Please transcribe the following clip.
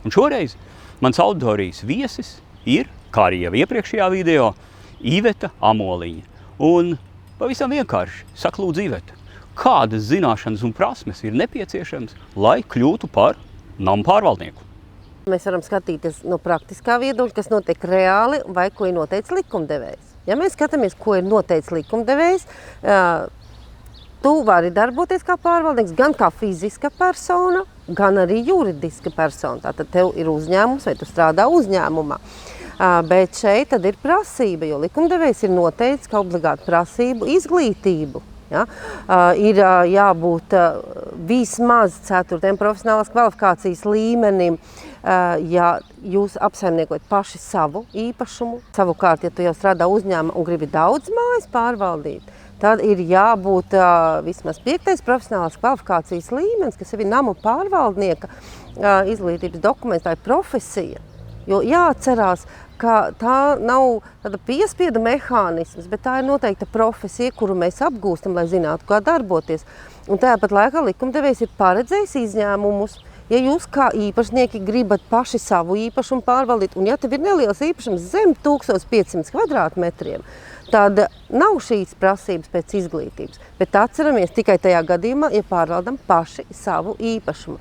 Un šoreiz mans auditorijas viesis ir, kā arī jau iepriekšējā video, Iveta Amoliņa. Un pavisam vienkārši saka, lūdzu, Iveta, kādas zināšanas un prasmes ir nepieciešams, lai kļūtu par namu pārvaldnieku? Mēs varam skatīties no praktiskā viedokļa, kas notiek reāli vai ko ir noteicis likumdevējs. Ja mēs skatāmies, ko ir noteicis likumdevējs, tu vari darboties kā pārvaldnieks gan kā fiziska persona, gan arī juridiska persona. Tātad tev ir uzņēmums vai tu strādā uzņēmumā. Bet šeit tad ir prasība, jo likumdevējs ir noteicis, ka obligāti prasību izglītību. Ja? Ir jābūt vismaz 4. profesionālās kvalifikācijas līmenim, ja jūs apsaimniekojat paši savu īpašumu. Savukārt, ja tu jau strādā uzņēmumā un gribi daudz mājas pārvaldīt, tad ir jābūt vismaz 5. profesionālās kvalifikācijas līmenis, kas ir namu pārvaldnieka izglītības dokuments, tā ir profesija. Jo jāatcerās, ka tā nav tāda piespiedu mehānisms, bet tā ir noteikta profesija, kuru mēs apgūstam, lai zinātu, kā darboties. Un tāpat laikā likumdevējs ir paredzējis izņēmumus. Ja jūs kā īpašnieki gribat paši savu īpašumu pārvaldīt, un ja tev ir neliels īpašums zem 1500 kvadrātmetriem, tad nav šīs prasības pēc izglītības. Bet atceramies tikai tajā gadījumā, ja pārvaldam paši savu īpašumu.